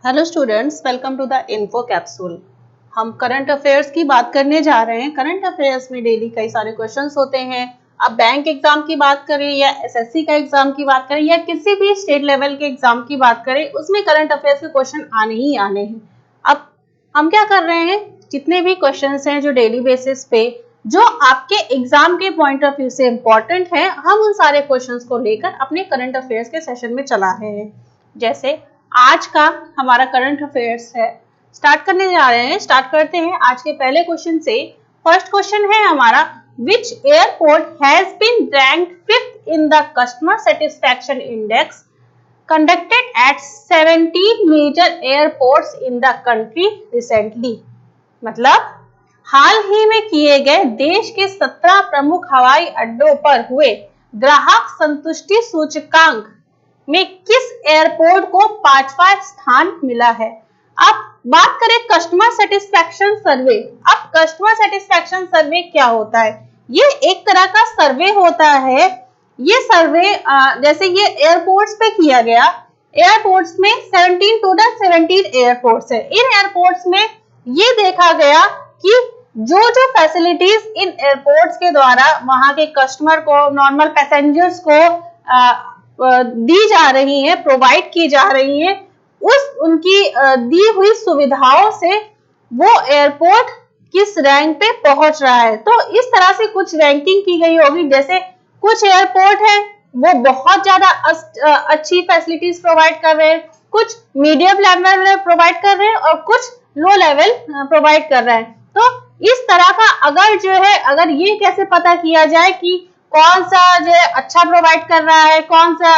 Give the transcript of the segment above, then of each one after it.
Hello students, welcome to the info capsule. हम current affairs की बात करने जा रहे हैं। करंट अफेयर्स में डेली कई सारे क्वेश्चंस होते हैं। अब बैंक एग्जाम की बात करें या एसएससी का एग्जाम की बात करें या किसी भी स्टेट लेवल के एग्जाम की बात करें, उसमें करंट अफेयर्स के क्वेश्चन आने ही आने हैं। अब हम क्या कर रहे हैं, जितने भी क्वेश्चंस हैं जो डेली बेसिस पे जो आपके एग्जाम के पॉइंट ऑफ व्यू से इम्पोर्टेंट है, हम उन सारे क्वेश्चंस को लेकर अपने करंट अफेयर्स के सेशन में चला रहे हैं। जैसे आज का हमारा करंट अफेयर्स है, स्टार्ट करने जा रहे हैं। स्टार्ट करते हैं आज के पहले क्वेश्चन से। फर्स्ट क्वेश्चन है हमारा, which airport has been ranked 5th in the customer satisfaction index conducted at 17 major airports in the country recently। मतलब हाल ही में किए गए देश के 17 प्रमुख हवाई अड्डों पर हुए ग्राहक संतुष्टि सूचकांक में किस एयरपोर्ट को 5वां स्थान मिला है। अब बात करें कस्टमर सेटिस्फैक्शन सर्वे। अब कस्टमर सेटिस्फैक्शन सर्वे क्या होता है? ये एक तरह का सर्वे होता है। ये सर्वे जैसे ये एयरपोर्ट्स पे किया गया। एयरपोर्ट्स में 17 एयरपोर्ट्स है। इन एयरपोर्ट्स में ये देखा गया कि जो जो फैसिलिटीज इन एयरपोर्ट्स के द्वारा वहां के कस्टमर को, नॉर्मल पैसेंजर्स को दी जा रही है, प्रोवाइड की जा रही है, उस उनकी दी हुई सुविधाओं से वो एयरपोर्ट किस रैंक पे पहुंच रहा है। तो इस तरह से कुछ रैंकिंग की गई होगी। जैसे कुछ एयरपोर्ट है वो बहुत ज्यादा अच्छी फैसिलिटीज प्रोवाइड कर रहे हैं, कुछ मीडियम लेवल में प्रोवाइड कर रहे हैं और कुछ लो लेवल प्रोवाइड कर रहे हैं। तो इस तरह का अगर ये कैसे पता किया जाए कि कौन सा जो है अच्छा प्रोवाइड कर रहा है, कौन सा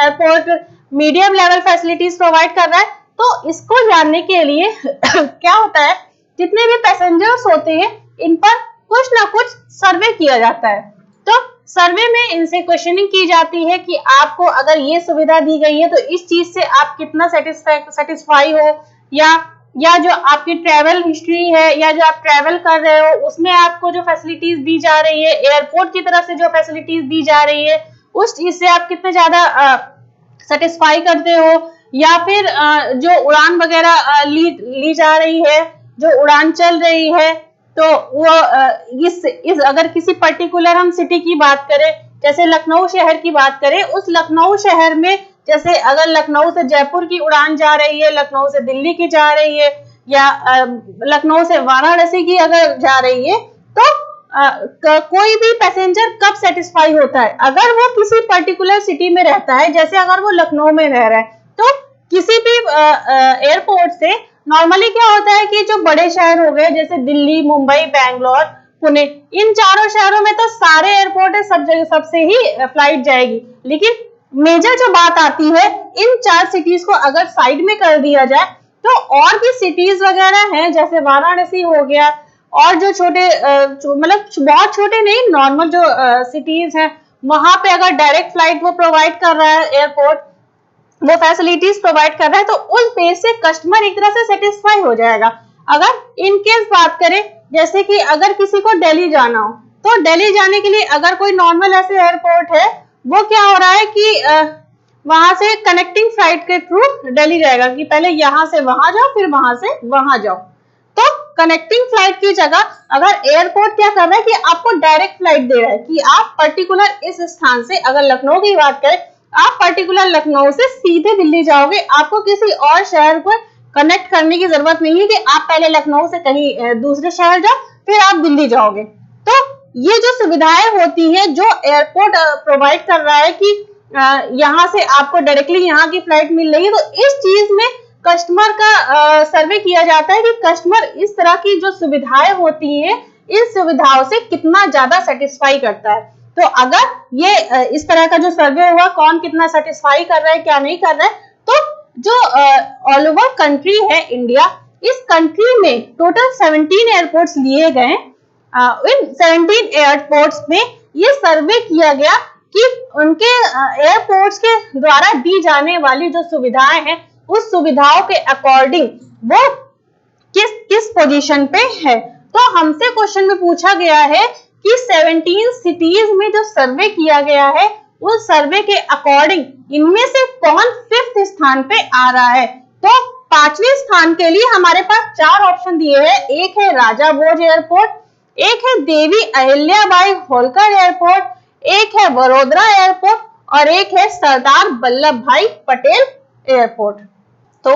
airport medium level facilities provide कर रहा है, तो इसको जानने के लिए क्या होता है, जितने भी पैसेंजर्स होते हैं इन पर कुछ ना कुछ सर्वे किया जाता है। तो सर्वे में इनसे क्वेश्चनिंग की जाती है कि आपको अगर ये सुविधा दी गई है तो इस चीज से आप कितना सेटिस्फाई हो, या जो आपकी ट्रैवल हिस्ट्री है या जो आप ट्रैवल कर रहे हो उसमें आपको जो फैसिलिटीज दी जा रही है, एयरपोर्ट की तरफ से जो फैसिलिटीज दी जा रही है, उस चीज से आप कितने ज्यादा सेटिस्फाई करते हो, या फिर जो उड़ान वगैरह ली जा रही है, जो उड़ान चल रही है, तो वो इस अगर किसी पर्टिकुलर हम सिटी की बात करें, जैसे लखनऊ शहर की बात करें, उस लखनऊ शहर में जैसे अगर लखनऊ से जयपुर की उड़ान जा रही है, लखनऊ से दिल्ली की जा रही है, या लखनऊ से वाराणसी की अगर जा रही है, तो कोई भी पैसेंजर कब सेटिस्फाई होता है, अगर वो किसी पर्टिकुलर सिटी में रहता है। जैसे अगर वो लखनऊ में रह रहा है तो किसी भी एयरपोर्ट से नॉर्मली क्या होता है कि जो बड़े शहर हो गए जैसे दिल्ली, मुंबई, बैंगलोर, पुणे, इन चारों शहरों में तो सारे एयरपोर्ट है, सब जगह सबसे ही फ्लाइट जाएगी। लेकिन मेजर जो बात आती है, इन 4 सिटीज को अगर साइड में कर दिया जाए तो और भी सिटीज वगैरह हैं, जैसे वाराणसी हो गया, और जो छोटे मतलब बहुत छोटे नहीं, नॉर्मल जो सिटीज हैं, वहां पे अगर डायरेक्ट फ्लाइट वो प्रोवाइड कर रहा है, एयरपोर्ट वो फैसिलिटीज प्रोवाइड कर रहा है, तो उस बेस से कस्टमर एक तरह से सेटिस्फाई हो जाएगा। अगर इन केस बात करें, जैसे कि अगर किसी को दिल्ली जाना हो, तो दिल्ली जाने के लिए अगर कोई नॉर्मल ऐसे एयरपोर्ट है, वो क्या हो रहा है कि वहां से कनेक्टिंग फ्लाइट के थ्रू दिल्ली जाएगा कि पहले यहां से वहां जाओ, फिर वहां से वहां जाओ। तो कनेक्टिंग फ्लाइट की जगह अगर एयरपोर्ट क्या कर रहा है कि आपको डायरेक्ट फ्लाइट दे रहा है कि आप पर्टिकुलर इस स्थान से, अगर लखनऊ की बात करें, आप पर्टिकुलर लखनऊ से सीधे दिल्ली जाओगे, आपको किसी और शहर को कनेक्ट करने की जरूरत नहीं है कि आप पहले लखनऊ से कहीं दूसरे शहर जाओ फिर आप दिल्ली जाओगे। तो ये जो सुविधाएं होती है जो एयरपोर्ट प्रोवाइड कर रहा है कि यहाँ से आपको डायरेक्टली यहाँ की फ्लाइट मिल रही है, तो इस चीज में कस्टमर का सर्वे किया जाता है कि कस्टमर इस तरह की जो सुविधाएं होती है, इन सुविधाओं से कितना ज्यादा सेटिस्फाई करता है। तो अगर ये इस तरह का जो सर्वे हुआ, कौन कितना सेटिस्फाई कर रहा है, क्या नहीं कर रहा है, तो जो ऑल ओवर कंट्री है इंडिया, इस कंट्री में टोटल 17 एयरपोर्ट्स लिए गए। इन 17 एयरपोर्ट्स में ये सर्वे किया गया कि उनके एयरपोर्ट्स के द्वारा दी जाने वाली जो सुविधाएं हैं, उस सुविधाओं के अकॉर्डिंग वो किस पोजीशन पे है। तो हमसे क्वेश्चन में पूछा गया है कि 17 सिटीज में जो सर्वे किया गया है, उस सर्वे के अकॉर्डिंग इनमें से कौन 5th स्थान पे आ रहा है। तो पांचवें स्थान के लिए हमारे पास 4 ऑप्शन दिए हैं। एक है राजा भोज एयरपोर्ट, एक है देवी अहिल्याबाई होलकर एयरपोर्ट, एक है वडोदरा एयरपोर्ट और एक है सरदार वल्लभ भाई पटेल एयरपोर्ट। तो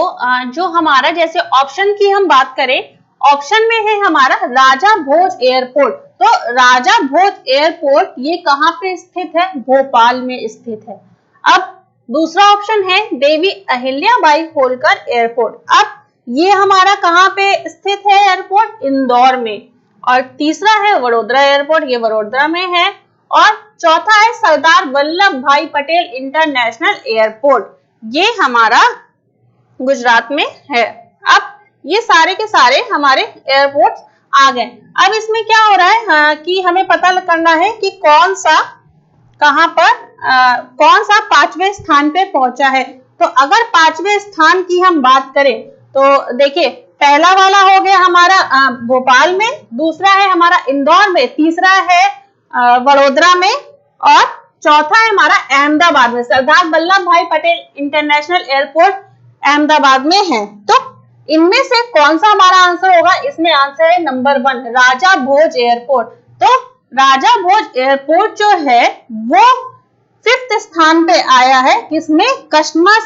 जो हमारा जैसे ऑप्शन की हम बात करें, ऑप्शन में है हमारा राजा भोज एयरपोर्ट। तो राजा भोज एयरपोर्ट ये कहाँ पे स्थित है? भोपाल में स्थित है। अब दूसरा ऑप्शन है देवी अहिल्याबाई होलकर एयरपोर्ट। अब ये हमारा कहाँ पे स्थित है एयरपोर्ट? इंदौर में। और तीसरा है वडोदरा एयरपोर्ट, ये वडोदरा में है। और चौथा है सरदार वल्लभ भाई पटेल इंटरनेशनल एयरपोर्ट, ये हमारा गुजरात में है। अब ये सारे के सारे हमारे एयरपोर्ट्स आ गए। अब इसमें क्या हो रहा है कि हमें पता करना है कि कौन सा कहां पर कौन सा पांचवें स्थान पे पहुंचा है। तो अगर पांचवें स्थान की हम बात करें तो देखिए, पहला वाला हो गया हमारा भोपाल में, दूसरा है हमारा इंदौर में, तीसरा है वडोदरा में और चौथा है हमारा अहमदाबाद में। सरदार वल्लभ भाई पटेल इंटरनेशनल एयरपोर्ट अहमदाबाद में है। तो इनमें से कौन सा हमारा आंसर होगा? इसमें आंसर है नंबर 1, राजा भोज एयरपोर्ट। तो राजा भोज एयरपोर्ट जो है वो 5th स्थान पे आया है। किसमें? कस्टमर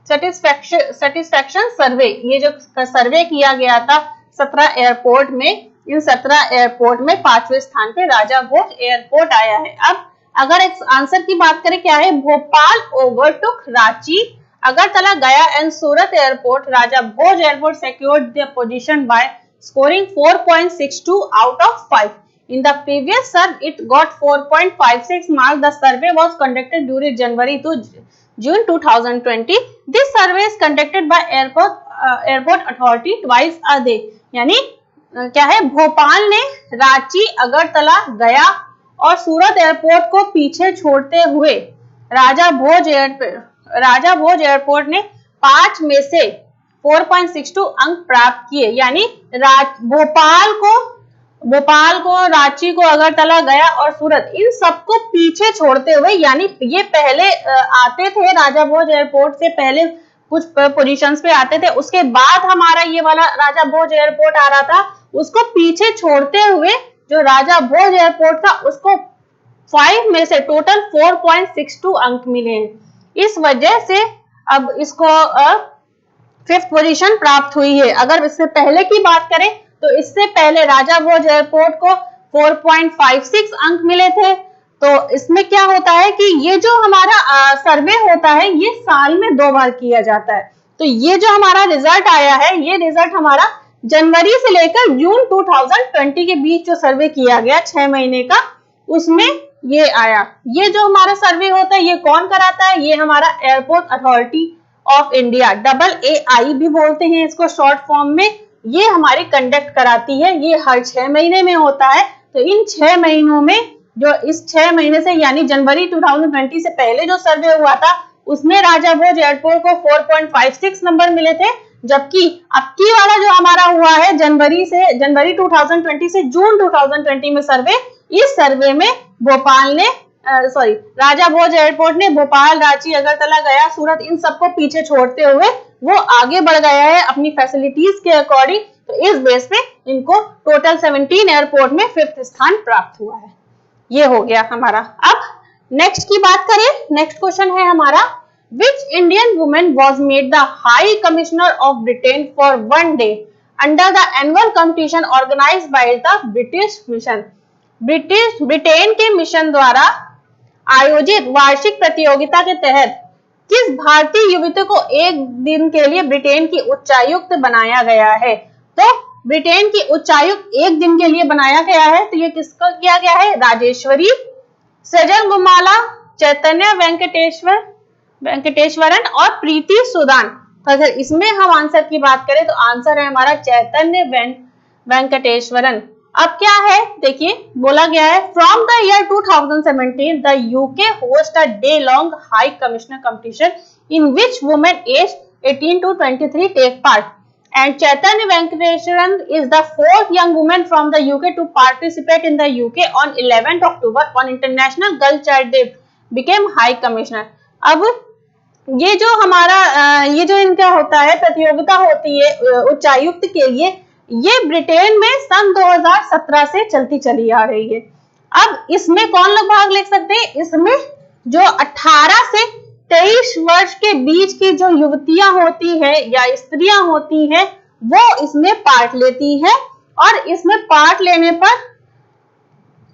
सेटिस्फेक्शन सर्वे, ये जो सर्वे किया गया था 17 एयरपोर्ट में, इन 17 एयरपोर्ट में 5वें स्थान पे राजा भोज एयरपोर्ट आया है। अब अगर एक आंसर की बात करें, क्या है? भोपाल ओवरटुक रांची, अगरतला, गया and Surat airport. Raja Bhoj airport secured their position by scoring 4.62 out of 5. In the previous survey, it got 4.56 marks. The survey was conducted during January to June 2020. This survey is conducted by airport authority twice a day. यानी क्या है? भोपाल ने रांची, अगरतला, गया और सूरत airport को पीछे छोड़ते हुए राजा भोज एयरपोर्ट ने 5 में से 4.62 अंक प्राप्त किए। यानी भोपाल को, रांची को, अगरतला, गया और सूरत, इन सबको पीछे छोड़ते हुए, यानी ये पहले आते थे राजा भोज एयरपोर्ट से पहले कुछ पोजीशंस पे आते थे, उसके बाद हमारा ये वाला राजा भोज एयरपोर्ट आ रहा था, उसको पीछे छोड़ते हुए जो राजा भोज एयरपोर्ट था उसको 5 में से टोटल 4.62 अंक मिले हैं। इस वजह से अब इसको 5th पोजीशन प्राप्त हुई है। अगर इससे पहले की बात करें तो इससे पहले राजा भोज एयरपोर्ट को 4.56 अंक मिले थे। तो इसमें क्या होता है कि ये जो हमारा सर्वे होता है ये साल में 2 बार किया जाता है। तो ये जो हमारा रिजल्ट आया है, ये रिजल्ट हमारा जनवरी से लेकर जून 2020 के बीच जो सर्वे किया गया 6 महीने का, उसमें ये आया। ये जो हमारा सर्वे होता है ये कौन कराता है? ये हमारा airport authority of India, AAI भी बोलते हैं इसको शॉर्ट फॉर्म में, ये हमारी कंडक्ट कराती है। ये हर 6 महीने में होता है। तो इन 6 महीनों में, जो इस 6 महीने से यानी जनवरी 2020 से पहले जो सर्वे हुआ था उसमें राजा भोज एयरपोर्ट को 4.56 नंबर मिले थे, जबकि अब की वाला जो हमारा हुआ है जनवरी 2020 से जून 2020 में सर्वे, इस सर्वे में राजा भोज एयरपोर्ट ने भोपाल, रांची, अगरतला, गया, सूरत, इन सबको पीछे छोड़ते हुए वो आगे बढ़ गया है अपनी फैसिलिटीज के अकॉर्डिंग। तो इस बेस पे इनको टोटल 17 एयरपोर्ट में 5th स्थान प्राप्त हुआ है। ये हो गया हमारा। अब नेक्स्ट की बात करें, नेक्स्ट क्वेश्चन है हमारा, Which Indian woman was made the High Commissioner of Britain for 1 day under the annual competition organized by the British Mission? Britain के मिशन द्वारा आयोजित वार्षिक प्रतियोगिता के तहत किस भारतीय युवती को एक दिन के लिए ब्रिटेन की उच्चायुक्त बनाया गया है? तो ब्रिटेन की उच्चायुक्त एक दिन के लिए बनाया गया है। तो ये किसको किया गया है? राजेश्वरी, सजल गुमाला, चैतन्य वेंकटेश्वरन और प्रीति सुदान। तो अगर इसमें हम आंसर की बात करें तो आंसर है हमारा चैतन्य वेंकटेश्वरन। अब क्या है देखिए, बोला गया है from the year 2017 the UK host a day long high commissioner competition in which women age 18 to 23 take part and Chaitanya Venkateshwaran is the 4th young woman from the UK to participate in the UK on 11th October on International Girl Child Day became High Commissioner। अब ये जो हमारा ये जो इनका होता है प्रतियोगिता होती है उच्चायुक्त के लिए, ये ब्रिटेन में सन 2017 से चलती चली आ रही है। अब इसमें कौन लोग भाग ले सकते हैं? इसमें जो 18 से 23 वर्ष के बीच की जो युवतियां होती है या स्त्रियां होती हैं, वो इसमें पार्ट लेती है। और इसमें पार्ट लेने पर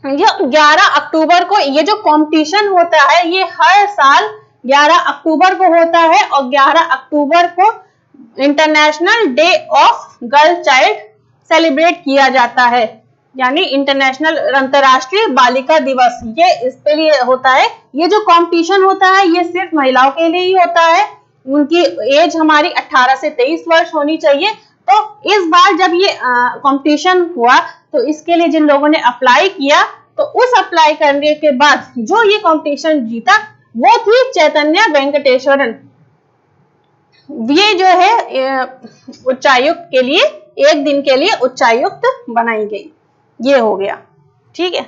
ये 11 अक्टूबर को ये जो कंपटीशन होता है, ये हर साल 11 अक्टूबर को होता है और 11 अक्टूबर को international day of girl child celebrate किया जाता है, यानी इंटरनेशनल अंतरराष्ट्रीय बालिका दिवस ये इसके लिए होता है। ये जो कंपटीशन होता है ये सिर्फ महिलाओं के लिए ही होता है, उनकी एज हमारी 18 से 23 वर्ष होनी चाहिए। तो इस बार जब ये कंपटीशन हुआ तो इसके लिए जिन लोगों ने अप्लाई किया, तो उस अप्लाई करने के बाद जो ये कंपटीशन जीता वो थी चैतन्य वेंकटेश्वरन। ये जो है उच्चायुक्त के लिए एक दिन के लिए उच्चायुक्त बनाई गई। ये हो गया, ठीक है।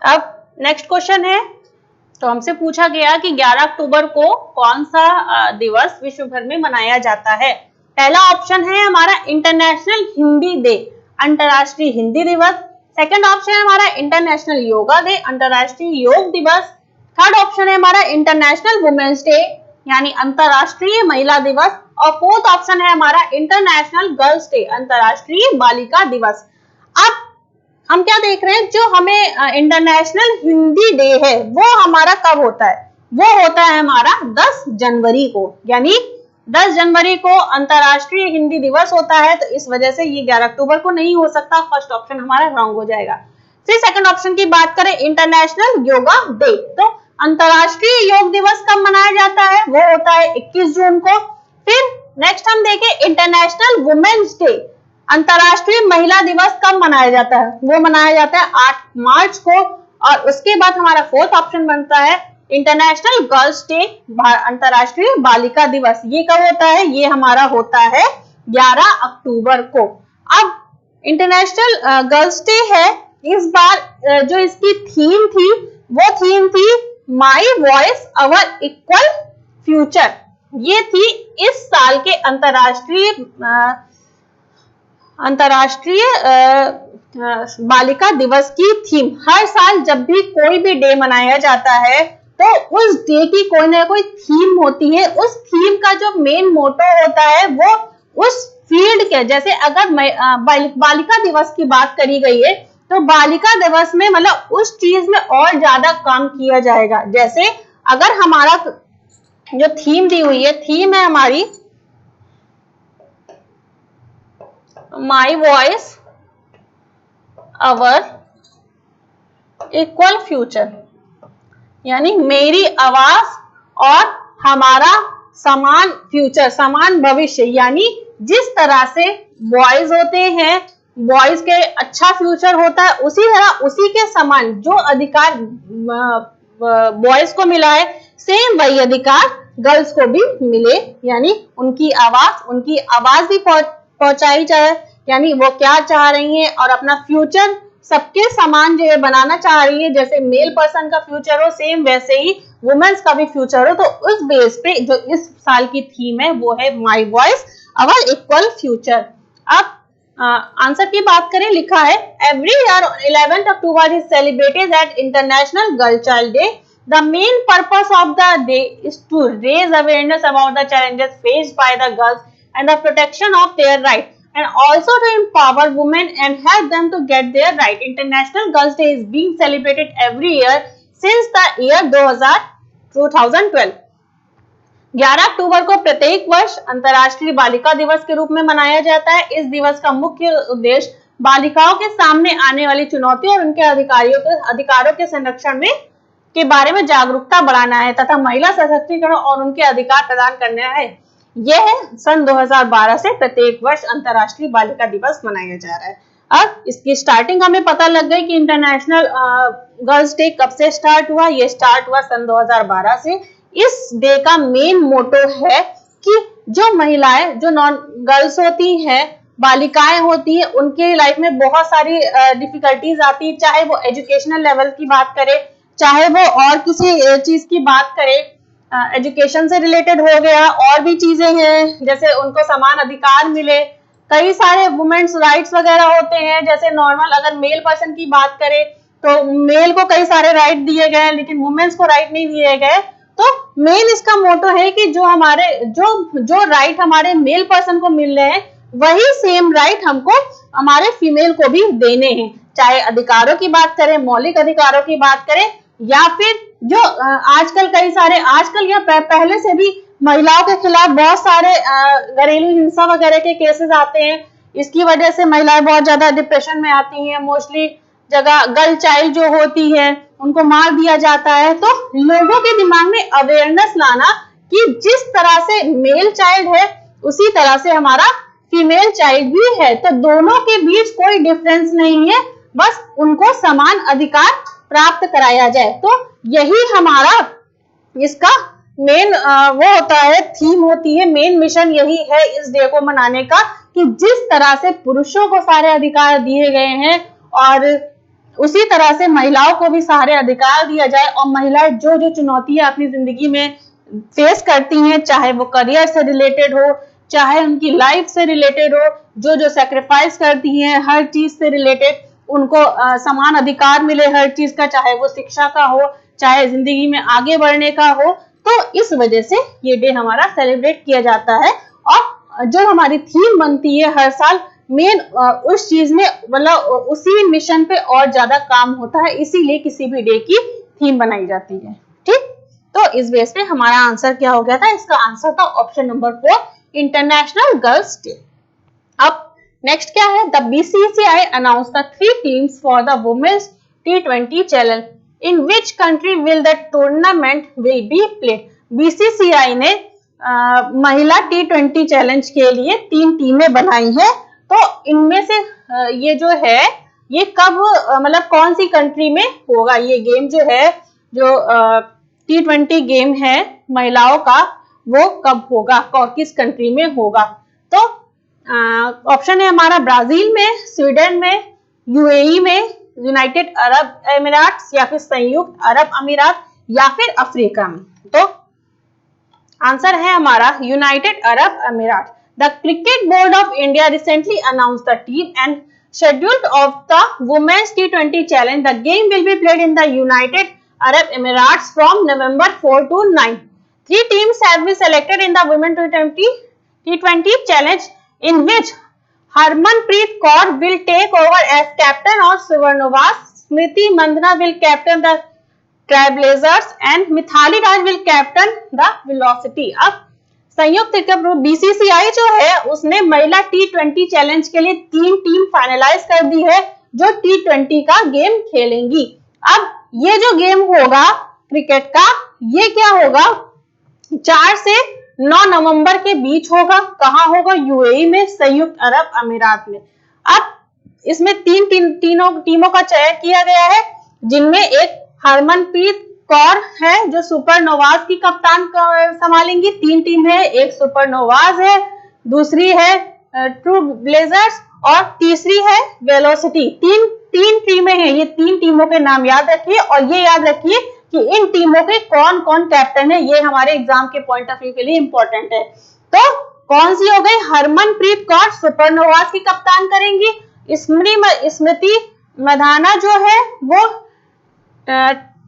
अब नेक्स्ट क्वेश्चन है, तो हमसे पूछा गया कि 11 अक्टूबर को कौन सा दिवस विश्व भर में मनाया जाता है। पहला ऑप्शन है हमारा इंटरनेशनल हिंदी डे, अंतरराष्ट्रीय हिंदी दिवस। सेकंड ऑप्शन है हमारा इंटरनेशनल योगा डे, अंतरराष्ट्रीय योग दिवस। थर्ड ऑप्शन है हमारा इंटरनेशनल वुमेन्स डे, यानी अंतरराष्ट्रीय महिला दिवस। और फोर्थ ऑप्शन है हमारा इंटरनेशनल गर्ल्स डे, अंतरराष्ट्रीय बालिका दिवस। अब हम क्या देख रहे हैं, जो हमें इंटरनेशनल हिंदी डे है वो हमारा कब होता है? वो होता है हमारा 10 जनवरी को, यानी 10 जनवरी को अंतरराष्ट्रीय हिंदी दिवस होता है। तो इस वजह से ये 11 अक्टूबर को नहीं हो सकता, फर्स्ट ऑप्शन हमारा रॉन्ग हो जाएगा। फिर सेकंड ऑप्शन की बात करें, इंटरनेशनल योगा डे, तो अंतरराष्ट्रीय योग दिवस कब मनाया जाता है? वो होता है 21 जून को। फिर नेक्स्ट हम देखें इंटरनेशनल वुमेन्स डे, अंतरराष्ट्रीय महिला दिवस कब मनाया जाता है? वो मनाया जाता है 8 मार्च को। और उसके बाद हमारा फोर्थ ऑप्शन बनता है इंटरनेशनल गर्ल्स डे, अंतरराष्ट्रीय बालिका दिवस। ये कब होता है? ये हमारा होता है 11 अक्टूबर को। अब इंटरनेशनल गर्ल्स डे है, इस बार जो इसकी थीम थी वो थीम थी माई वॉइस अवर इक्वल फ्यूचर। ये थी इस साल के अंतरराष्ट्रीय बालिका दिवस की थीम। हर साल जब भी कोई भी डे मनाया जाता है तो उस डे की कोई ना कोई थीम होती है। उस थीम का जो मेन मोटो होता है वो उस फील्ड के, जैसे अगर बालिका दिवस की बात करी गई है तो बालिका दिवस में मतलब उस चीज में और ज्यादा काम किया जाएगा। जैसे अगर हमारा जो थीम दी हुई है, थीम है हमारी माई वॉइस अवर इक्वल फ्यूचर, यानी मेरी आवाज और हमारा समान फ्यूचर, समान भविष्य। यानी जिस तरह से बॉयज होते हैं, बॉयज के अच्छा फ्यूचर होता है, उसी तरह उसी के समान जो अधिकार बॉयज को मिला है, सेम वही अधिकार गर्ल्स को भी मिले। यानी उनकी आवाज भी पहुंचाई जाए, यानी वो क्या चाह रही हैं और अपना फ्यूचर सबके समान जो है बनाना चाह रही है। जैसे मेल पर्सन का फ्यूचर हो, सेम वैसे ही वुमेन्स का भी फ्यूचर हो। तो उस बेस पे जो इस साल की थीम है वो है my voice our equal future. अब आंसर की बात करें, लिखा है every year 11 October is celebrated at international girl child day. The main purpose of the day is to raise awareness about the challenges faced by the girls and the protection of their rights, and also to empower women and help them to get their right. International Girls Day is being celebrated every year since the year 2012. 11 अक्टूबर को प्रत्येक वर्ष अंतर्राष्ट्रीय बालिका दिवस के रूप में मनाया जाता है। इस दिवस का मुख्य उद्देश्य बालिकाओं के सामने आने वाली चुनौतियों और उनके अधिकारों के संरक्षण में के बारे में जागरूकता बढ़ाना है तथा महिला सशक्तिकरण और उनके अधिकार प्रदान करना है। यह सन 2012 से प्रत्येक वर्ष अंतर्राष्ट्रीय बालिका दिवस मनाया जा रहा है। अब इसकी स्टार्टिंग हमें पता लग गई कि इंटरनेशनल गर्ल्स डे कब से स्टार्ट हुआ। ये स्टार्ट हुआ सन 2012 से। इस डे का मेन मोटो है कि जो महिलाएं, जो नॉन गर्ल्स होती हैं, बालिकाएं होती है, उनके लाइफ में बहुत सारी डिफिकल्टीज आती है, चाहे वो एजुकेशनल लेवल की बात करें चाहे वो और किसी चीज की बात करें, एजुकेशन से रिलेटेड हो गया, और भी चीजें हैं जैसे उनको समान अधिकार मिले, कई सारे वुमेन्स राइट्स वगैरह होते हैं। जैसे नॉर्मल अगर मेल पर्सन की बात करें तो मेल को कई सारे राइट दिए गए हैं, लेकिन वुमेन्स को राइट नहीं दिए गए। तो मेन इसका मोटो है कि जो राइट हमारे मेल पर्सन को मिल रहे हैं, वही सेम राइट हमको हमारे फीमेल को भी देने हैं। चाहे अधिकारों की बात करें, मौलिक अधिकारों की बात करें, या फिर जो आजकल कई सारे, आजकल या पहले से भी महिलाओं के खिलाफ बहुत सारे घरेलू हिंसा वगैरह के केसेस आते हैं। इसकी वजह से महिलाएं बहुत ज्यादा डिप्रेशन में आती हैं। मोस्टली जगह गर्ल चाइल्ड जो होती है उनको मार दिया जाता है। तो लोगों के दिमाग में अवेयरनेस लाना कि जिस तरह से मेल चाइल्ड है उसी तरह से हमारा फीमेल चाइल्ड भी है, तो दोनों के बीच कोई डिफरेंस नहीं है, बस उनको समान अधिकार प्राप्त कराया जाए। तो यही हमारा इसका मेन वो होता है, थीम होती है, मेन मिशन यही है इस डे को मनाने का, कि जिस तरह से पुरुषों को सारे अधिकार दिए गए हैं और उसी तरह से महिलाओं को भी सारे अधिकार दिया जाए। और महिलाएं जो जो चुनौतियां अपनी जिंदगी में फेस करती हैं, चाहे वो करियर से रिलेटेड हो, चाहे उनकी लाइफ से रिलेटेड हो, जो जो सेक्रीफाइस करती हैं हर चीज से रिलेटेड, उनको समान अधिकार मिले हर चीज का, चाहे वो शिक्षा का हो, चाहे जिंदगी में आगे बढ़ने का हो। तो इस वजह से ये डे हमारा सेलिब्रेट किया जाता है। और जो हमारी थीम बनती है हर साल, मेन उस चीज में मतलब उसी मिशन पे और ज्यादा काम होता है, इसीलिए किसी भी डे की थीम बनाई जाती है। ठीक, तो इस बेस पे हमारा आंसर क्या हो गया था? इसका आंसर था option number 4, international girls day. अब नेक्स्ट क्या है? The BCCI announce the 3 teams for the women's T20 challenge, in which country will the tournament will be played. BCCI ने महिला T20 चैलेंज के लिए 3 टीमें बनाई है। तो इनमें से ये जो है ये कब मतलब कौन सी कंट्री में होगा ये गेम जो है, जो T20 गेम है महिलाओं का, वो कब होगा और किस कंट्री में होगा? तो ऑप्शन है हमारा ब्राजील में, स्वीडन में, यूएई में, यूनाइटेड अरब अमीरात या फिर संयुक्त अरब अमीरात या फिर अफ्रीका में। तो आंसर है हमारा यूनाइटेड अरब अमीरात। The Cricket Board of India recently announced the team and schedule of the Women's T20 Challenge. The game will be played in the United Arab Emirates from November 4 to 9. 3 teams have been selected in the Women's T20 Challenge, in which Harmanpreet Kaur will take over as captain of Suvarnovas, Smriti Mandhana will captain the Trailblazers and Mithali Raj will captain the Velocity. अब संयुक्त cricket BCCI जो है उसने महिला T20 challenge के लिए 3 team finalise कर दी है जो T20 का गेम खेलेंगी। अब ये जो गेम होगा क्रिकेट का, ये क्या होगा? 4 से 9 नवंबर के बीच होगा। कहाँ होगा? यूएई में, संयुक्त अरब अमीरात में। अब इसमें तीनों टीमों का चयन किया गया है, जिनमें एक हरमनप्रीत कौर है जो सुपरनोवाज की कप्तान संभालेंगी। 3 टीम है, एक सुपरनोवाज है, दूसरी है ट्रू ब्लेजर्स और तीसरी है वेलोसिटी। तीन टीमें हैं। ये 3 टीमों के नाम याद रखिए और ये याद रखिए कि इन टीमों के कौन कौन कैप्टन है। ये हमारे एग्जाम के पॉइंट ऑफ व्यू के लिए इंपॉर्टेंट है। तो कौन सी हो गई? हरमनप्रीत कौर सुपरनोवाज की कप्तान करेंगी, स्मृति मंधाना जो है वो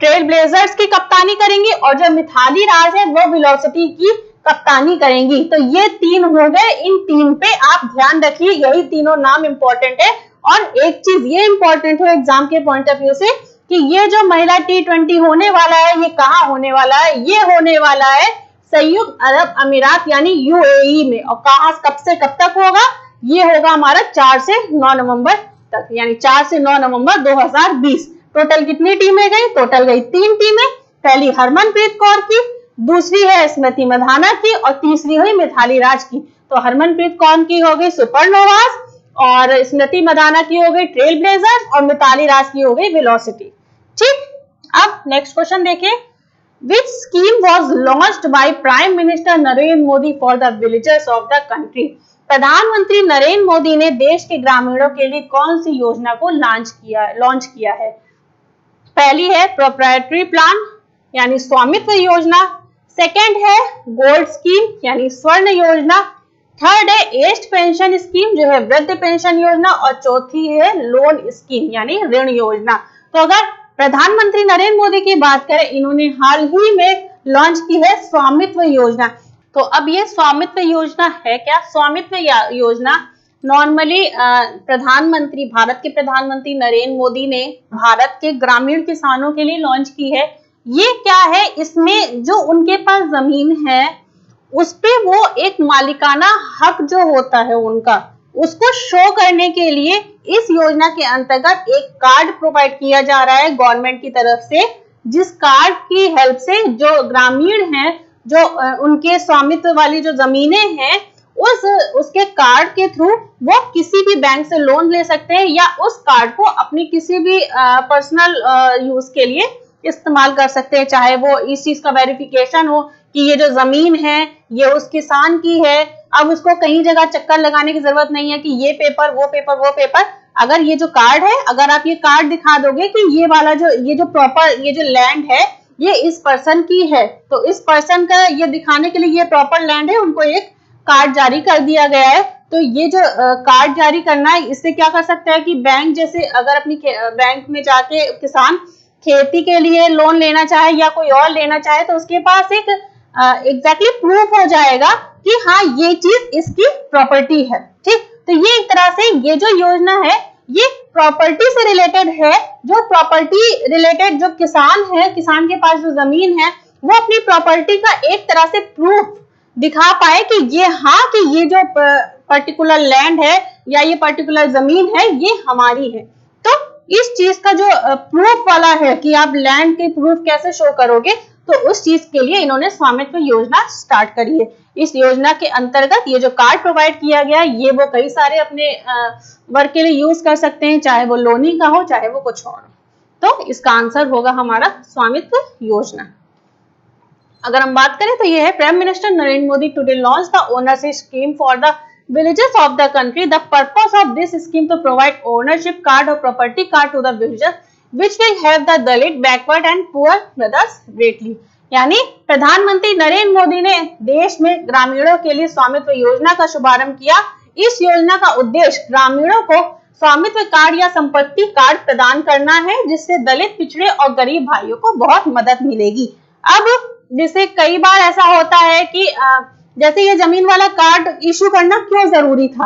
ट्रेल ब्लेजर्स की कप्तानी करेंगी और जो मिथाली राज है वो वेलोसिटी की कप्तानी करेंगी। तो ये 3 हो गए। इन 3 पे आप ध्यान रखिए, यही तीनों नाम इंपॉर्टेंट है। और एक चीज ये इंपॉर्टेंट है एग्जाम के पॉइंट ऑफ व्यू से कि ये जो महिला T20 होने वाला है ये कहाँ होने वाला है? ये होने वाला है संयुक्त अरब अमीरात यानी यूएई में। और कहाँ, कब से कब तक होगा? ये होगा हमारा 4 से 9 नवंबर तक, यानी 4 से 9 नवंबर 2020। टोटल कितनी टीमें गई? टोटल गई 3 टीमें। पहली हरमनप्रीत कौर की, दूसरी है स्मृति मंधाना की और तीसरी हुई मिथाली राज की। तो हरमनप्रीत कौर की हो गई सुपरनोवाज और स्मृति मंधाना की हो गई ट्रेल ब्लेजर्स और मिथाली राज की हो गई वेलोसिटी। ठीक, अब नेक्स्ट क्वेश्चन देखिए। विच scheme was launched by prime minister Narendra Modi for the villagers of the country? प्रधानमंत्री नरेंद्र मोदी ने देश के ग्रामीणों के लिए कौन सी योजना को लॉन्च किया है? पहली है प्रोप्राइटरी प्लान यानी स्वामित्व योजना, सेकंड है गोल्ड स्कीम यानी स्वर्ण योजना, थर्ड है एज पेंशन स्कीम जो है वृद्ध पेंशन योजना, और चौथी है लोन स्कीम यानी ऋण योजना। तो अगर प्रधानमंत्री नरेंद्र मोदी की बात करें, इन्होंने हाल ही में लॉन्च की है स्वामित्व योजना। तो अब ये स्वामित्व योजना है क्या? स्वामित्व योजना नॉर्मली भारत के प्रधानमंत्री नरेंद्र मोदी ने भारत के ग्रामीण किसानों के लिए लॉन्च की है। ये क्या है, इसमें जो उनके पास जमीन है उस पे वो एक मालिकाना हक जो होता है उनका, उसको शो करने के लिए इस योजना के अंतर्गत एक कार्ड प्रोवाइड किया जा रहा है गवर्नमेंट की तरफ से, जिस कार्ड की हेल्प से जो ग्रामीण हैं, जो उनके स्वामित्व वाली जो जमीनें हैं, उसके कार्ड के थ्रू वो किसी भी बैंक से लोन ले सकते हैं या उस कार्ड को अपनी किसी भी पर्सनल यूज के लिए इस्तेमाल कर सकते हैं, चाहे वो इस चीज का वेरिफिकेशन हो कि ये जो जमीन है ये उस किसान की है। अब उसको कहीं जगह चक्कर लगाने की जरूरत नहीं है कि ये पेपर वो पेपर वो पेपर। अगर ये जो कार्ड है, अगर आप ये कार्ड दिखा दोगे कि ये वाला ये जो लैंड है ये इस पर्सन की है, तो इस पर्सन का ये दिखाने के लिए ये प्रॉपर लैंड है, उनको एक कार्ड जारी कर दिया गया है। तो ये जो कार्ड जारी करना है, इससे क्या कर सकता है कि बैंक जैसे अगर अपनी बैंक में जाके किसान खेती के लिए लोन लेना चाहे या कोई और लेना चाहे, तो उसके पास एक एग्जैक्टली प्रूफ हो जाएगा कि हाँ ये चीज इसकी प्रॉपर्टी है। ठीक, तो ये एक तरह से ये जो योजना है ये प्रॉपर्टी से रिलेटेड है। जो प्रॉपर्टी रिलेटेड जो किसान है, किसान के पास जो जमीन है, वो अपनी प्रॉपर्टी का एक तरह से प्रूफ दिखा पाए कि ये हाँ कि ये जो पर्टिकुलर लैंड है या ये पर्टिकुलर जमीन है ये हमारी है। तो इस चीज का जो प्रूफ वाला है कि आप लैंड के प्रूफ कैसे शो करोगे, तो उस चीज के लिए इन्होंने स्वामित्व योजना स्टार्ट करी है। इस योजना के अंतर्गत ये जो कार्ड प्रोवाइड किया गया है, ये वो कई सारे अपने वर्क के लिए यूज कर सकते हैं, चाहे वो लोनिंग का हो चाहे वो कुछ और। तो इसका आंसर होगा हमारा स्वामित्व योजना। अगर हम बात करें तो ये है prime minister Narendra Modi today launch the ownership scheme for the villages of the country. The purpose of this scheme to provide ownership card or property card to the villagers, which will help the Dalit, backward and poor brothers greatly. यानी प्रधानमंत्री नरेंद्र मोदी ने देश में ग्रामीणों के लिए स्वामित्व योजना का शुभारंभ किया। इस योजना का उद्देश्य ग्रामीणों को स्वामित्व कार्ड या संपत्ति कार्ड प्रदान करना है, जिससे दलित, पिछड़े और गरीब भाइयों को बहुत मदद मिलेगी। अब जैसे कई बार ऐसा होता है कि जैसे ये जमीन वाला कार्ड इशू करना क्यों जरूरी था,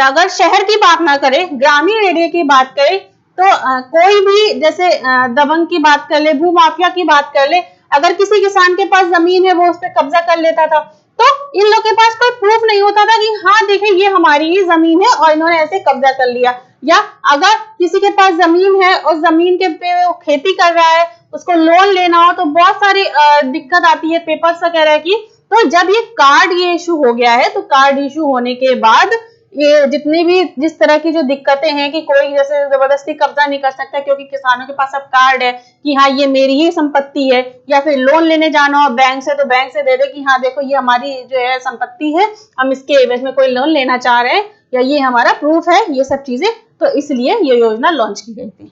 अगर शहर की बात ना करें, ग्रामीण एरिया की बात करें, तो कोई भी जैसे दबंग की बात कर ले, भू माफिया की बात कर ले, अगर किसी किसान के पास जमीन है वो उस पर कब्जा कर लेता था, तो इन लोगों के पास कोई प्रूफ नहीं होता था कि हाँ देखिए ये हमारी ही जमीन है और इन्होंने ऐसे कब्जा कर लिया। या अगर किसी के पास जमीन है और जमीन के पे वो खेती कर रहा है, उसको लोन लेना हो, तो बहुत सारी दिक्कत आती है पेपर्स वगैरह की। तो जब ये कार्ड ये इशू हो गया है, तो कार्ड इशू होने के बाद ये जितनी भी जिस तरह की जो दिक्कतें हैं कि कोई जैसे जबरदस्ती कब्जा नहीं कर सकता, क्योंकि किसानों के पास अब कार्ड है कि हाँ ये मेरी ही संपत्ति है, या फिर लोन लेने जाना हो बैंक से तो बैंक से दे दे कि हाँ देखो ये हमारी जो है संपत्ति है, हम इसके एवज में कोई लोन लेना चाह रहे हैं या ये हमारा प्रूफ है, ये सब चीजें, तो इसलिए ये योजना लॉन्च की गई थी।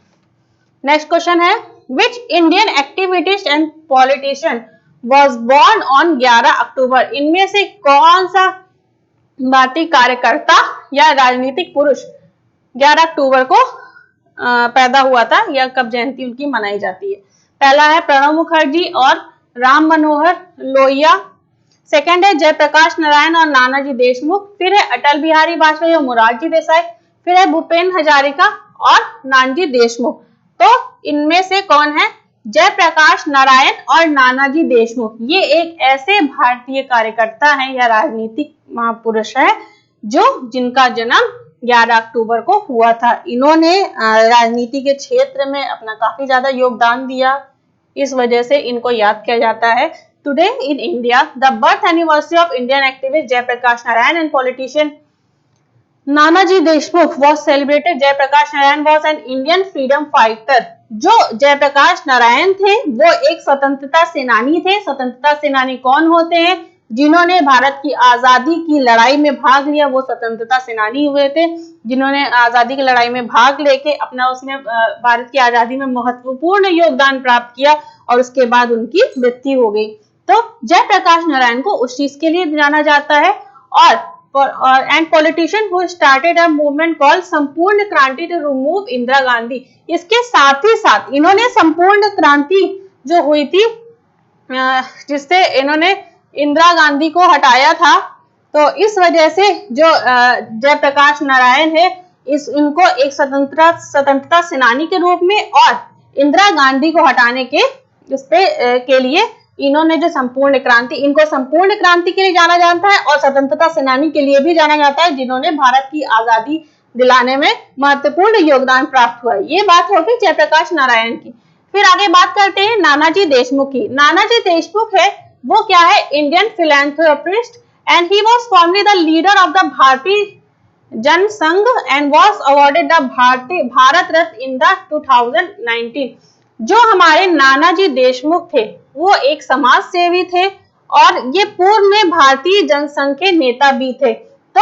नेक्स्ट क्वेश्चन है, which Indian activities and politician was born on 11 अक्टूबर। इनमें से कौन सा भारतीय कार्यकर्ता या राजनीतिक पुरुष 11 अक्टूबर को पैदा हुआ था या कब जयंती उनकी मनाई जाती है? पहला है प्रणब मुखर्जी और राम मनोहर लोहिया, सेकंड है जयप्रकाश नारायण और नानाजी देशमुख, फिर है अटल बिहारी वाजपेयी और मोरारजी देसाई, फिर है भूपेन हजारिका और नानाजी देशमुख। तो इनमें से कौन है? जयप्रकाश नारायण और नानाजी देशमुख। ये एक ऐसे भारतीय कार्यकर्ता हैं या राजनीतिक महापुरुष है जो जिनका जन्म 11 अक्टूबर को हुआ था। इन्होंने राजनीति के क्षेत्र में अपना काफी ज्यादा योगदान दिया, इस वजह से इनको याद किया जाता है। Today in India the birth anniversary of Indian activist Jayaprakash Narayan and politician Nanaji Deshmukh was celebrated. Jayaprakash Narayan was an Indian freedom fighter. जो जयप्रकाश नारायण थे वो एक स्वतंत्रता सेनानी थे। स्वतंत्रता सेनानी कौन होते हैं? जिन्होंने भारत की आजादी की लड़ाई में भाग लिया वो स्वतंत्रता सेनानी हुए थे, जिन्होंने आजादी की लड़ाई में भाग लेके अपना उसमें भारत की आजादी में महत्वपूर्ण योगदान प्राप्त किया और उसके बाद उनकी मृत्यु हो गई। तो जयप्रकाश नारायण को उस चीज के लिए जाना जाता है। And politician who started a movement called संपूर्ण क्रांति टू रिमूव इंदिरा गांधी। इसके साथ ही साथ इन्होंने संपूर्ण क्रांति जो हुई थी जिससे इन्होंने इंदिरा गांधी को हटाया था, तो इस वजह से जो जयप्रकाश नारायण है इनको एक स्वतंत्रता सेनानी के रूप में और इंदिरा गांधी को हटाने के लिए इन्होंने जो संपूर्ण क्रांति, इनको संपूर्ण क्रांति के लिए जाना जाता है और स्वतंत्रता सेनानी के लिए भी जाना जाता है, जिन्होंने भारत की आजादी दिलाने में महत्वपूर्ण योगदान प्राप्त हुआ। ये बात होगी जयप्रकाश नारायण की। फिर आगे बात करते हैं नानाजी देशमुख की। नानाजी देशमुख है वो क्या है, Indian philanthropist and he was formally the leader of the भारतीय जन संघ and was awarded the Bharat Ratna in the 2019। जो हमारे नानाजी देशमुख थे वो एक समाज सेवी थे और ये पूर्व में भारतीय जनसंघ के नेता भी थे। तो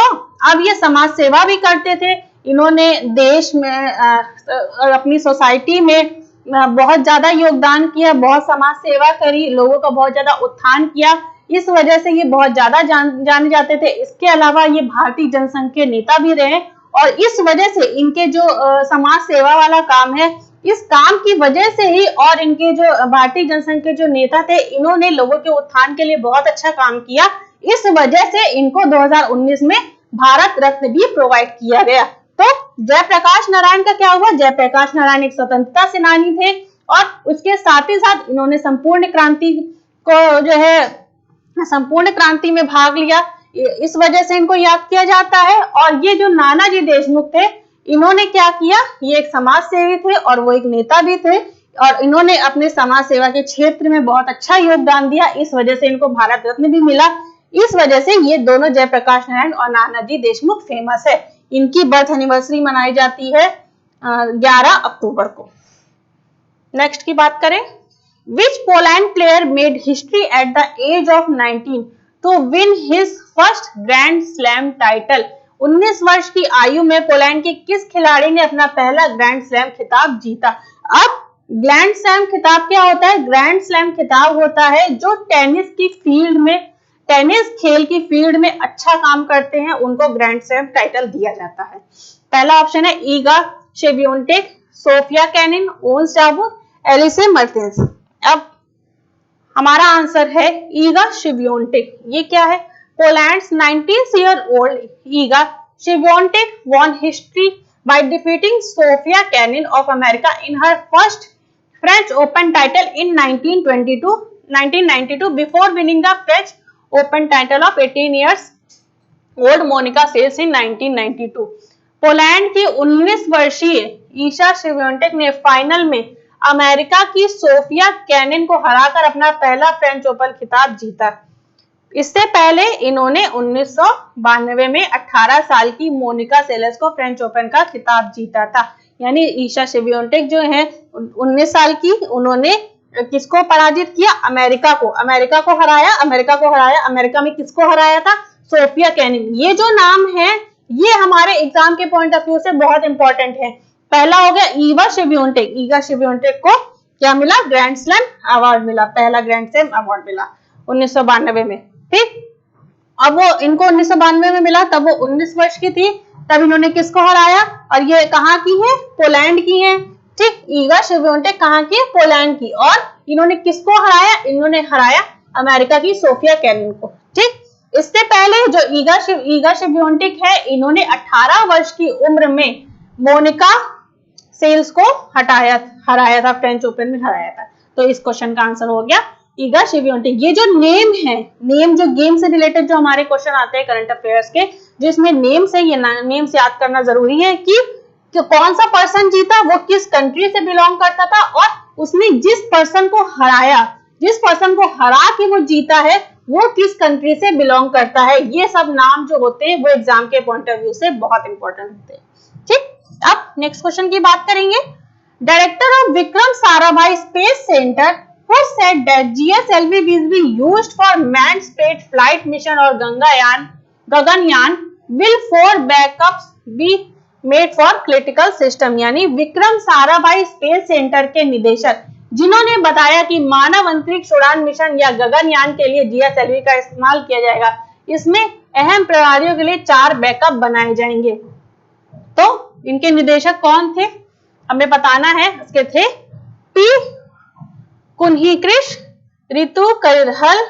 अब ये समाज सेवा भी करते थे। इन्होंने देश में अपनी सोसाइटी में बहुत ज्यादा योगदान किया, बहुत समाज सेवा करी, लोगों का बहुत ज्यादा उत्थान किया। इस वजह से ये बहुत ज्यादा जाने जाते थे। इसके अलावा ये भारतीय जनसंघ के नेता भी रहे और इस वजह से इनके जो समाज सेवा वाला काम है, इस काम की वजह से ही और इनके जो भारतीय जनसंघ के जो नेता थे इन्होंने लोगों के उत्थान के लिए बहुत अच्छा काम किया। इस वजह से इनको 2019 में भारत रत्न भी प्रोवाइड किया गया। तो जयप्रकाश नारायण का क्या हुआ, जयप्रकाश नारायण एक स्वतंत्रता सेनानी थे और उसके साथ ही साथ इन्होंने संपूर्ण क्रांति को जो है संपूर्ण क्रांति में भाग लिया। इस वजह से इनको याद किया जाता है। और ये जो नानाजी देशमुख थे इन्होंने क्या किया, ये एक समाज सेवी थे और वो एक नेता भी थे और इन्होंने अपने समाज सेवा के क्षेत्र में बहुत अच्छा योगदान दिया। इस वजह से इनको भारत रत्न भी मिला। इस वजह से ये दोनों जयप्रकाश नारायण और नानाजी देशमुख फेमस है। इनकी बर्थ एनिवर्सरी मनाई जाती है 11 अक्टूबर को। नेक्स्ट की बात करें, which Poland player made history at the age of 19 to win his first grand slam title. 19 वर्ष की आयु में पोलैंड के किस खिलाड़ी ने अपना पहला ग्रैंड स्लैम खिताब जीता। अब ग्रैंड स्लैम खिताब क्या होता है, ग्रैंड स्लैम खिताब होता है जो टेनिस खेल की फील्ड में अच्छा काम करते हैं उनको ग्रैंड स्लैम टाइटल दिया जाता है। पहला ऑप्शन है Iga Swiatek, Sofia Kenin, Ons Jabeur, Elise Mertens. अब हमारा आंसर है ईगा शेवियोंटेक। ये क्या है, Poland's 19-year-old Iga Swiatek won history by defeating Sofia Kenin of America in her first French Open title in 1992 before winning the French Open title of 18 years old Monica Seles in 1992। Poland की 19 वर्षीय ईशा शेवियोंटेक ने final में America की Sophia canine को हराकर अपना पहला French open खिताब जीता। इससे पहले इन्होंने 1992 में 18 साल की मोनिका सेलेस को फ्रेंच ओपन का खिताब जीता था। यानी ईशा शेवियोंटेक जो है 19 साल की, उन्होंने किसको पराजित किया, अमेरिका को हराया। अमेरिका में किसको हराया था, सोफिया केनिन। ये जो नाम है ये हमारे एग्जाम के पॉइंट ऑफ व्यू से बहुत इंपॉर्टेंट है। पहला हो गया ईगा शेवियोंटेक को क्या मिला, ग्रैंड स्लैम अवार्ड मिला, पहला ग्रैंड स्लैम अवार्ड मिला 1992 में। ठीक, अब वो इनको 1992 में मिला, तब वो 19 वर्ष की थी, तब इन्होंने किसको हराया, और ये कहाँ की है, पोलैंड की है। ठीक, ईगा शेवियोंटेक कहाँ की है, पोलैंड की। और इन्होंने किसको हराया, इन्होंने हराया अमेरिका की सोफिया केनिन को। ठीक, इससे पहले जो ईगा शेवियोंटेक है, इन्होंने 18 वर्ष की उम्र में मोनिका सेल्स को हराया था, फ्रेंच ओपन में हराया था। तो इस क्वेश्चन का आंसर हो गया ईगा शेवियोंटेक। ये जो नेम है, नेम जो गेम से रिलेटेड जो हमारे क्वेश्चन आते हैं करंट अफेयर्स के, जिसमें नेम्स है, ये नेम्स याद करना जरूरी है कि कौन सा पर्सन जीता, वो किस कंट्री से बिलोंग करता था, और उसने जिस पर्सन को हरा के वो जीता है वो किस कंट्री से बिलोंग करता है। ये सब नाम जो होते हैं वो एग्जाम के पॉइंट ऑफ व्यू से बहुत इंपॉर्टेंट होते हैं। ठीक, अब नेक्स्ट क्वेश्चन की बात करेंगे। Director of Vikram Sarabhai space centre who said that GSLV will be used for manned space flight mission और Gaganyaan will for backups be made for critical system। यानी विक्रम साराभाई स्पेस सेंटर के निदेशक जिन्होंने बताया कि मानव अंतरिक्ष उड़ान मिशन या गगनयान के लिए GSLV का इस्तेमाल किया जाएगा, इसमें अहम प्रणालियों के लिए 4 बैकअप बनाए जाएंगे। तो इनके निदेशक कौन थे हमें बताना है। इसके थे पी कुन्हीकृष्ण, ऋतु करिहल,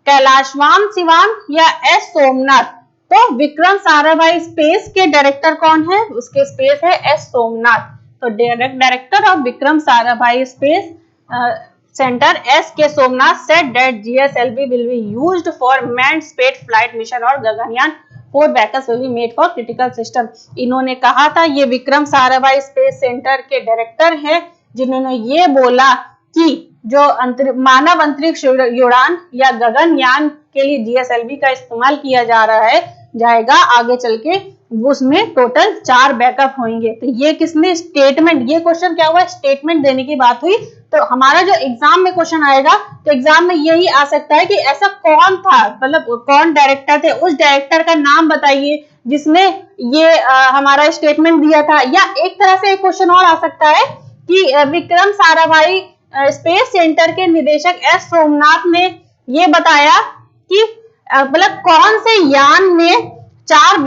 कैलाशवाम शिवाम या एस सोमनाथ। तो विक्रम साराभाई स्पेस के डायरेक्टर कौन है, उसके स्पेस है एस सोमनाथ। तो director of Vikram Sarabhai space centre S K Somnath said that GSLV will be used for manned space flight mission और Gaganyaan 4 backups will be made for critical system. इन्होंने कहा था, ये विक्रम साराभाई स्पेस सेंटर के डायरेक्टर हैं जिन्होंने ये बोला कि जो मानव अंतरिक्ष उड़ान या गगनयान के लिए GSLV का इस्तेमाल किया जा रहा है जाएगा आगे चल के, उसमें टोटल 4 बैकअप होंगे। तो ये किसने स्टेटमेंट, ये क्वेश्चन क्या हुआ, स्टेटमेंट देने की बात हुई। तो हमारा जो एग्जाम में क्वेश्चन आएगा तो एग्जाम में यही आ सकता है कि ऐसा कौन था, मतलब कौन डायरेक्टर थे, उस डायरेक्टर का नाम बताइए जिसने ये हमारा स्टेटमेंट दिया था। या एक तरह से एक क्वेश्चन और आ सकता है कि विक्रम साराभाई स्पेस सेंटर के निदेशक एस सोमनाथ ने ये बताया कि मतलब कौन से यान में 4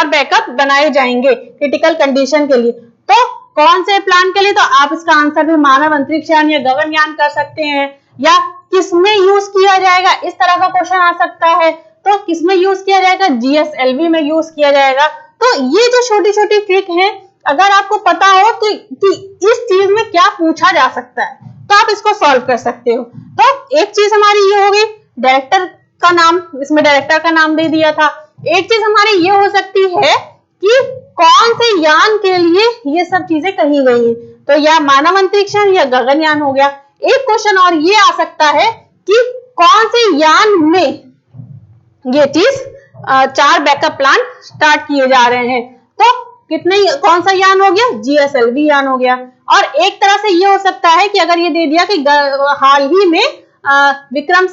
बैकअप बनाए जाएंगे क्रिटिकल कंडीशन के लिए। तो कौन से प्लान के लिए, तो आप इसका आंसर भी मानव अंतरिक्ष यान या गगनयान कर सकते हैं। या किसमें यूज किया जाएगा, इस तरह का क्वेश्चन आ सकता है। तो किसमें यूज किया जाएगा, GSLV में यूज किया जाएगा। तो ये जो छोटी छोटी ट्रिक है, अगर आपको पता हो तो कि इस चीज में क्या पूछा जा सकता है तो आप इसको सॉल्व कर सकते हो। तो एक चीज हमारी ये हो गई डायरेक्टर का नाम, इसमें डायरेक्टर का नाम दे दिया था। एक चीज हमारी ये हो सकती है कि कौन से यान के लिए ये सब चीजें कही गई है, तो या मानव अंतरिक्ष यान या गगनयान हो गया। एक क्वेश्चन और ये आ सकता है कि कौन से यान में ये चीज 4 बैकअप प्लान स्टार्ट किए जा रहे हैं। तो कितने, कौन सा यान हो गया, GSLV यान हो गया। और एक तरह से ये हो सकता है कि अगर ये दे दिया कि हाल ही में विक्रम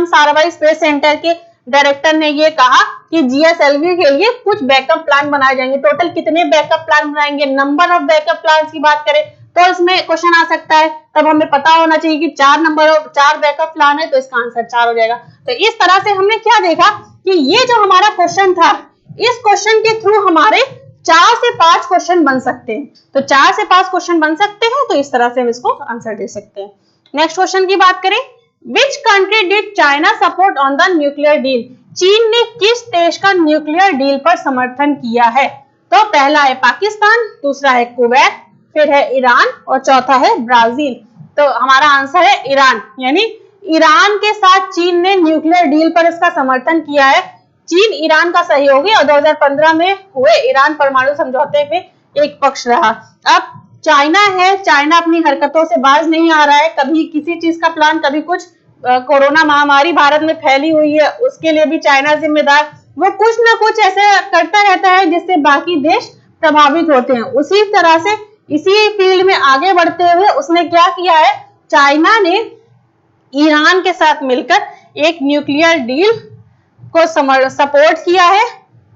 साराभाई स्पेस सेंटर के डायरेक्टर ने ये कहा कि GSLV के लिए कुछ बैकअप प्लान बनाए जाएंगे। टोटल कितने बैकअप प्लान बनाएंगे, नंबर ऑफ बैकअप प्लान की बात करें तो इसमें क्वेश्चन आ सकता है। तब हमें पता होना चाहिए कि 4 बैकअप प्लान है तो इसका आंसर 4 हो जाएगा। तो इस तरह से हमने क्या देखा कि ये जो हमारा क्वेश्चन था, इस क्वेश्चन के थ्रू हमारे 4 से 5 क्वेश्चन बन सकते हैं। तो 4 से 5 क्वेश्चन बन सकते हैं, तो इस तरह से हम इसको आंसर दे सकते हैं। नेक्स्ट क्वेश्चन की बात करें, which country did China support on the nuclear deal. चीन ने किस देश का न्यूक्लियर डील पर समर्थन किया है। तो पहला है पाकिस्तान, दूसरा है कुवैत, फिर है ईरान और चौथा है ब्राजील। तो हमारा आंसर है ईरान, यानी ईरान के साथ चीन ने न्यूक्लियर डील पर इसका समर्थन किया है। चीन ईरान का सहयोगी और 2015 में हुए ईरान परमाणु समझौते पे एक पक्ष रहा। अब चाइना है, चाइना अपनी हरकतों से बाज नहीं आ रहा है, कभी किसी चीज का प्लान, कभी कुछ। कोरोना महामारी भारत में फैली हुई है, उसके लिए भी चाइना जिम्मेदार। वो कुछ ना कुछ ऐसे करता रहता है जिससे बाकी देश प्रभावित होते हैं। उसी तरह से इसी फील्ड में आगे बढ़ते हुए उसने क्या किया है, चाइना ने ईरान के साथ मिलकर एक न्यूक्लियर डील को सपोर्ट किया है।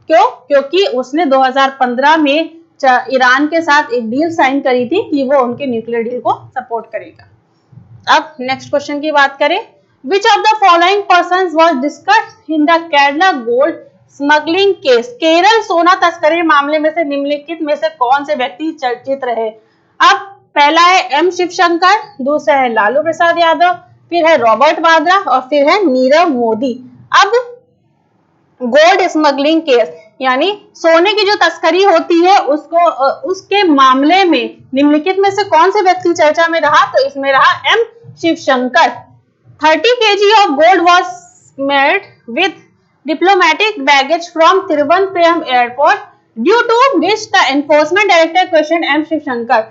क्यों? क्योंकि उसने 2015 में ईरान के साथ एक डील साइन करी थी कि वो उनके न्यूक्लियर डील को सपोर्ट करेगा। अब नेक्स्ट क्वेश्चन की बात करें, which of the following persons was discussed in the Kerala gold smuggling case. Kerala सोना तस्करी मामले में से निम्नलिखित में से कौन से व्यक्ति चर्चित रहे। अब पहला है एम शिवशंकर, दूसरा है लालू प्रसाद यादव, फिर है रॉबर्ट वाड्रा और फिर है नीरव मोदी। अब गोल्ड स्मगलिंग केस यानी सोने की जो तस्करी होती है उसके मामले में निम्नलिखित में से कौन से व्यक्ति चर्चा में रहा, तो इसमें रहा M Shivshankar. 30 kg of gold was made with diplomatic baggage from Thiruvananthapuram airport, due to which the enforcement director questioned M. Shivshankar.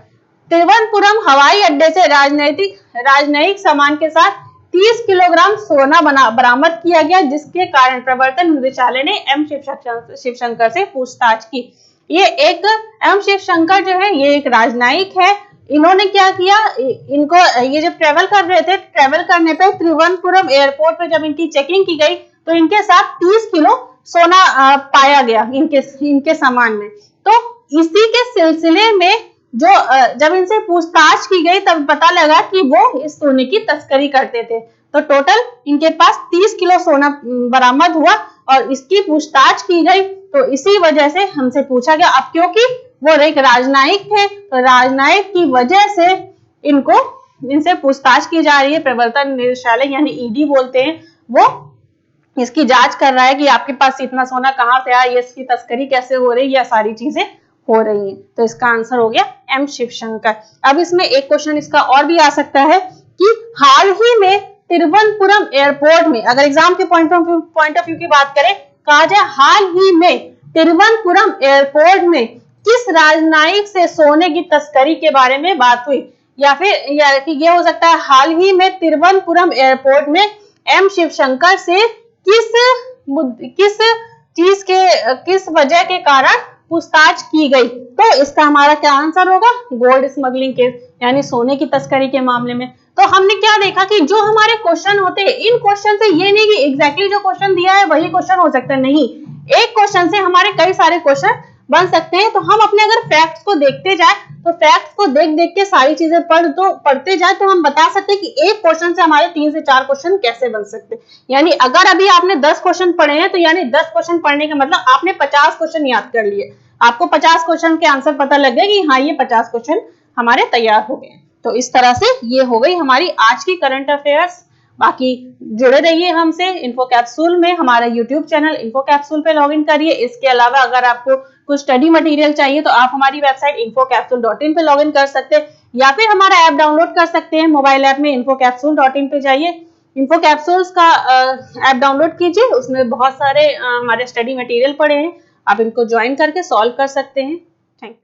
Thiruvananthapuram हवाई अड्डे से राजनयिक सामान के साथ 30 किलोग्राम सोना बरामद किया गया, जिसके कारण प्रवर्तन निदेशालय ने एम शिवशंकर से पूछताछ की। ये एक एम शिवशंकर जो है ये एक राजनयिक है। इन्होंने क्या किया, इनको ये जब ट्रेवल कर रहे थे, ट्रेवल करने पे त्रिवेंद्रपुरम एयरपोर्ट पे जब इनकी चेकिंग की गई तो इनके साथ 30 किलो सोना पाया गया इनके सामान में। तो इसी के सिलसिले में जो जब इनसे पूछताछ की गई तब पता लगा कि वो इस सोने की तस्करी करते थे। तो टोटल इनके पास 30 किलो सोना बरामद हुआ और इसकी पूछताछ की गई। तो इसी वजह से हमसे पूछा गया, अब क्योंकि वो एक राजनयिक थे तो राजनयिक की वजह से इनसे पूछताछ की जा रही है। प्रवर्तन निदेशालय यानी ईडी बोलते हैं, वो इसकी जांच कर रहा है कि आपके पास इतना सोना कहाँ से आया, इसकी तस्करी कैसे हो रही है, या सारी चीजें हो रही है। तो इसका आंसर हो गया एम शिवशंकर। अब इसमें एक क्वेश्चन इसका और भी आ सकता है कि हाल ही में तिरुवनंतपुरम एयरपोर्ट में, अगर एग्जाम के पॉइंट ऑफ व्यू की बात करें, कहा जाए हाल ही में तिरुवनंतपुरम एयरपोर्ट में किस राजनयिक से सोने की तस्करी के बारे में बात हुई, या फिर ये हो सकता है हाल ही में तिरुवनंतपुरम एयरपोर्ट में एम शिवशंकर से किस वजह के कारण पूछताछ की गई। तो इसका हमारा क्या आंसर होगा, गोल्ड स्मगलिंग केस यानी सोने की तस्करी के मामले में। तो हमने क्या देखा कि जो हमारे क्वेश्चन होते हैं, इन क्वेश्चन से ये नहीं कि एग्जैक्टली जो क्वेश्चन दिया है वही क्वेश्चन हो सकता है, नहीं, एक क्वेश्चन से हमारे कई सारे क्वेश्चन बन सकते हैं। तो हम अपने अगर फैक्ट्स को देखते जाए तो फैक्ट्स को देख देख के सारी चीजें पढ़ते जाए तो हम बता सकते हैं कि एक क्वेश्चन से हमारे 3 से 4 क्वेश्चन कैसे बन सकते हैं। यानी अगर अभी आपने 10 क्वेश्चन पढ़े हैं तो यानी 10 क्वेश्चन पढ़ने का मतलब आपने 50 क्वेश्चन याद कर लिए, आपको 50 क्वेश्चन के आंसर पता लग गए कि हाँ ये 50 क्वेश्चन हमारे तैयार हो गए। तो इस तरह से ये हो गई हमारी आज की करंट अफेयर्स। बाकी जुड़े रहिए हमसे इन्फो कैप्सूल में, हमारा यूट्यूब चैनल इन्फो कैप्सूल पे लॉगिन करिए। इसके अलावा अगर आपको कुछ स्टडी मटेरियल चाहिए तो आप हमारी वेबसाइट infocapsule.in पे लॉगिन कर सकते हैं, या फिर हमारा ऐप डाउनलोड कर सकते हैं मोबाइल ऐप में। infocapsule.in पे जाइए, इन्फो कैप्सूल्स का ऐप डाउनलोड कीजिए, उसमें बहुत सारे हमारे स्टडी मटेरियल पड़े हैं, आप इनको ज्वाइन करके सॉल्व कर सकते हैं। Thank you.